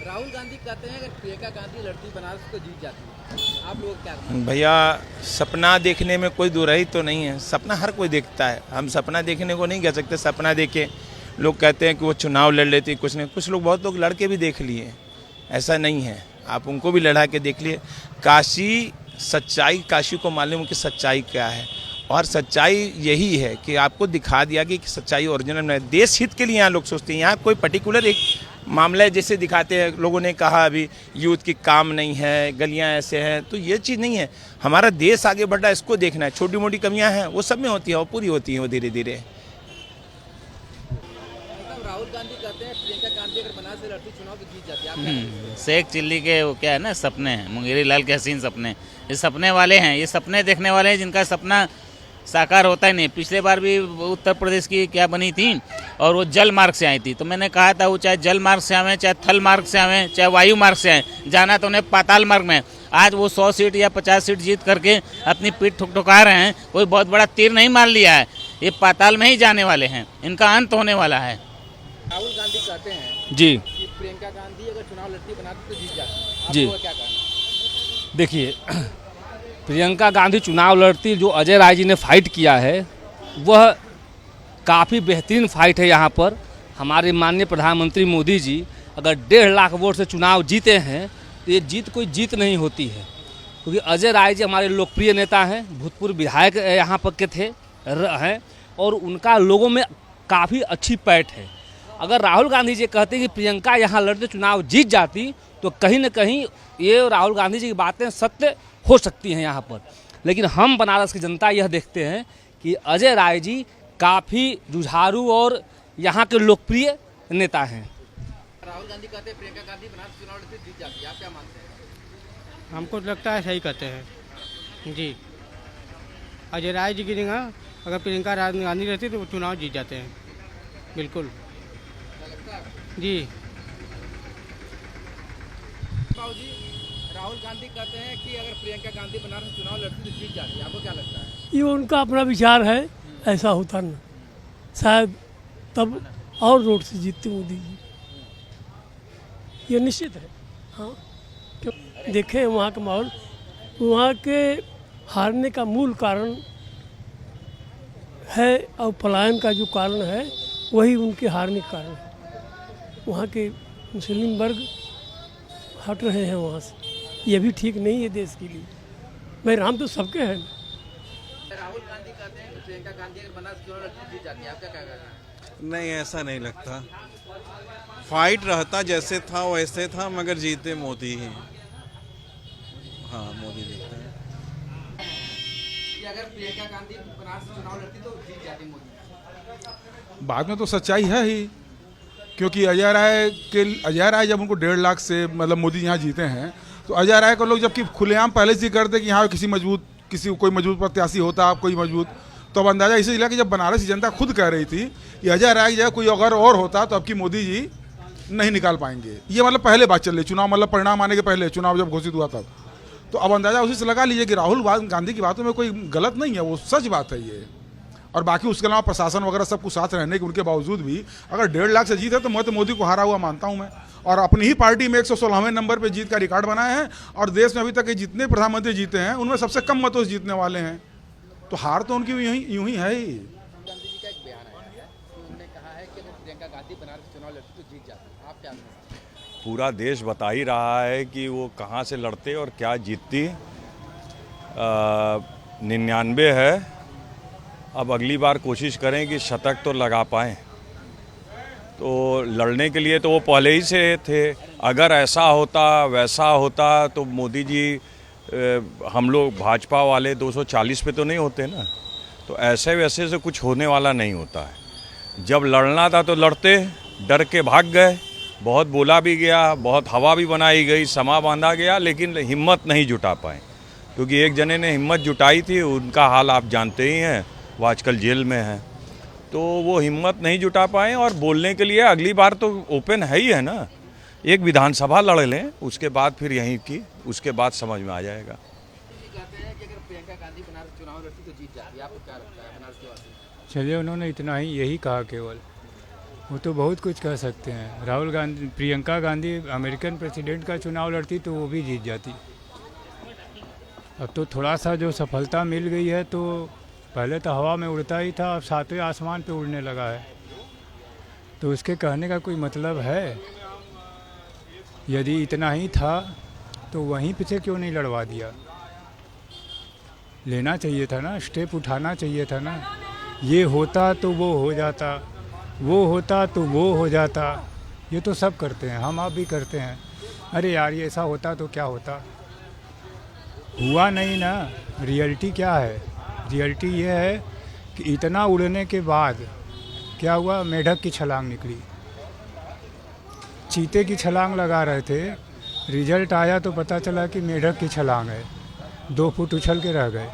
राहुल गांधी कहते हैं कि प्रियंका गांधी लड़ती बनारस तो जीत जाती है, आप लोग क्या कहते हैं? भैया सपना देखने में कोई दुराई तो नहीं है, सपना हर कोई देखता है। हम सपना देखने को नहीं कह सकते, सपना देखे लोग कहते हैं कि वो चुनाव लड़ लेती, कुछ नहीं, कुछ लोग बहुत लोग लड़के भी देख लिए, ऐसा नहीं है, आप उनको भी लड़ा के देख लिए। काशी सच्चाई, काशी को मालूम कि सच्चाई क्या है, और सच्चाई यही है कि आपको दिखा दिया कि सच्चाई ओरिजिनल में देश हित के लिए यहाँ लोग सोचते हैं। यहाँ कोई पर्टिकुलर एक मामला जैसे दिखाते हैं, लोगों ने कहा अभी यूथ की काम नहीं है, गलियाँ ऐसे हैं, तो ये चीज़ नहीं है। हमारा देश आगे बढ़ रहा है, इसको देखना है। छोटी मोटी कमियाँ हैं वो सब में होती है, वो पूरी होती हैं वो धीरे धीरे। राहुल गांधी कहते हैं प्रियंका गांधी अगर बनारस से लड़ती चुनाव तो जीत जाती है, आप क्या कहते हैं? शेख चिल्ली के वो क्या है ना, सपने हैं, मुंगेरी लाल के हसीन सपने, ये सपने वाले हैं, ये सपने देखने वाले हैं जिनका सपना साकार होता ही नहीं। पिछले बार भी उत्तर प्रदेश की क्या बनी थी और वो जल मार्ग से आई थी, तो मैंने कहा था वो चाहे जल मार्ग से आवें, चाहे थल मार्ग से आवें, चाहे वायु मार्ग से आएँ, जाना तो उन्हें पाताल मार्ग में। आज वो 100 सीट या 50 सीट जीत करके अपनी पीठ ठुकठुका रहे हैं, कोई बहुत बड़ा तीर नहीं मार लिया है, ये पाताल में ही जाने वाले हैं, इनका अंत होने वाला है। राहुल गांधी कहते हैं जी कि प्रियंका गांधी अगर चुनाव लड़ती बनारस तो जीत जाती है, आप जी। लोगों का क्या कहना है? देखिए, प्रियंका गांधी चुनाव लड़ती, जो अजय राय जी ने फाइट किया है वह काफ़ी बेहतरीन फाइट है। यहाँ पर हमारे माननीय प्रधानमंत्री मोदी जी अगर 1.5 लाख वोट से चुनाव जीते हैं तो ये जीत कोई जीत नहीं होती है, क्योंकि अजय राय जी हमारे लोकप्रिय नेता हैं, भूतपूर्व विधायक यहाँ पर के थे हैं, और उनका लोगों में काफ़ी अच्छी पैठ है। अगर राहुल गांधी जी कहते हैं कि प्रियंका यहाँ लड़ते चुनाव जीत जाती, तो कहीं न कहीं ये राहुल गांधी जी की बातें सत्य हो सकती हैं यहाँ पर। लेकिन हम बनारस की जनता यह देखते हैं कि अजय राय जी काफ़ी जुझारू और यहाँ के लोकप्रिय नेता हैं। राहुल गांधी कहते हैं प्रियंका गांधी बनारस चुनाव लड़ती जीत जाती है, आप क्या मानते हैं? हमको लगता है सही कहते हैं जी। अजय राय जी की जगह अगर प्रियंका गांधी रहती तो वो चुनाव जीत जाते हैं, बिल्कुल जी। बाबूजी, राहुल गांधी कहते हैं कि अगर प्रियंका गांधी बनारस में चुनाव लड़ती तो जीत जाती है, आपको क्या लगता है? ये उनका अपना विचार है, ऐसा होता ना, शायद तब और रोड से जीतते मोदी जी, ये निश्चित है। हाँ, क्यों देखें वहाँ का माहौल, वहाँ के हारने का मूल कारण है और पलायन का जो कारण है वही उनके हारने का कारण है। वहाँ के मुस्लिम वर्ग हट रहे हैं वहाँ से, ये भी ठीक नहीं है देश के लिए। भाई राम तो सबके हैं। राहुल गांधी कहते हैं कि प्रियंका गांधी अगर बनारस चुनाव लड़ती तो जीत जाती है, आप क्या कहना है? नहीं, ऐसा नहीं लगता। फाइट रहता जैसे था वैसे था, मगर जीते मोदी ही। हाँ, मोदी जीतते हैं। कि अगर प्रियंका गांधी बनारस से चुनाव लड़ती तो जीत जाती मोदी। बाद में तो सच्चाई है ही, क्योंकि अजय राय जब उनको 1.5 लाख से मतलब मोदी यहाँ जीते हैं, तो अजय राय को लोग जबकि खुलेआम पहले से करते कि यहाँ किसी कोई मजबूत प्रत्याशी होता, कोई मजबूत, तो अब अंदाजा इसी लगा कि जब बनारस की जनता खुद कह रही थी कि अजय राय की जगह कोई अगर और होता तो अब की मोदी जी नहीं निकाल पाएंगे। ये मतलब पहले बात चल रही, चुनाव मतलब परिणाम आने के पहले, चुनाव जब घोषित हुआ तब, तो अब अंदाजा उसी से लगा लीजिए कि राहुल गांधी की बातों में कोई गलत नहीं है, वो सच बात है ये। और बाकी उसके अलावा प्रशासन वगैरह सब कुछ साथ रहने के उनके बावजूद भी अगर 1.5 लाख से जीत है तो मैं तो मोदी को हारा हुआ मानता हूं मैं। और अपनी ही पार्टी में 116वें नंबर पे जीत का रिकॉर्ड बनाए हैं, और देश में अभी तक जितने प्रधानमंत्री जीते हैं उनमें सबसे कम मतों से जीतने वाले हैं, तो हार तो उनकी यूं ही है ही। गांधी जी का एक बयान आया है, उन्होंने कहा है कि अगर प्रियंका गांधी बनारस चुनाव लड़ती तो जीत जाती है, आप क्या मानते हैं? पूरा देश बता ही रहा है कि वो कहाँ से लड़ते और क्या जीतती। 99 है, अब अगली बार कोशिश करें कि शतक तो लगा पाएँ। तो लड़ने के लिए तो वो पहले ही से थे, अगर ऐसा होता वैसा होता तो मोदी जी हम लोग भाजपा वाले 240 पे तो नहीं होते ना। तो ऐसे वैसे से कुछ होने वाला नहीं होता है। जब लड़ना था तो लड़ते, डर के भाग गए, बहुत बोला भी गया, बहुत हवा भी बनाई गई, समा बांधा गया, लेकिन हिम्मत नहीं जुटा पाए। क्योंकि एक जने ने हिम्मत जुटाई थी, उनका हाल आप जानते ही हैं, वो आजकल जेल में है, तो वो हिम्मत नहीं जुटा पाए। और बोलने के लिए अगली बार तो ओपन है ही है ना, एक विधानसभा लड़ लें, उसके बाद फिर यहीं की, उसके बाद समझ में आ जाएगा। कहते हैं कि अगर प्रियंका गांधी बनारस चुनाव लड़ती तो जीत जाती है, आपको क्या लगता है बनारस के वासी? चलिए, उन्होंने इतना ही यही कहा केवल। वो तो बहुत कुछ कह सकते हैं। राहुल गांधी, प्रियंका गांधी अमेरिकन प्रेसिडेंट का चुनाव लड़ती तो वो भी जीत जाती। अब तो थोड़ा सा जो सफलता मिल गई है, तो पहले तो हवा में उड़ता ही था, अब सातवें आसमान पे उड़ने लगा है। तो उसके कहने का कोई मतलब है? यदि इतना ही था तो वहीं पे से क्यों नहीं लड़वा दिया? लेना चाहिए था ना, स्टेप उठाना चाहिए था ना। ये होता तो वो हो जाता, वो होता तो वो हो जाता। ये तो सब करते हैं, हम आप भी करते हैं। अरे यार ये ऐसा होता तो क्या होता? हुआ नहीं ना। रियलिटी क्या है? रियलिटी ये है कि इतना उड़ने के बाद क्या हुआ? मेढक की छलांग निकली। चीते की छलांग लगा रहे थे, रिजल्ट आया तो पता चला कि मेढक की छलांग है। 2 फुट उछल के रह गए।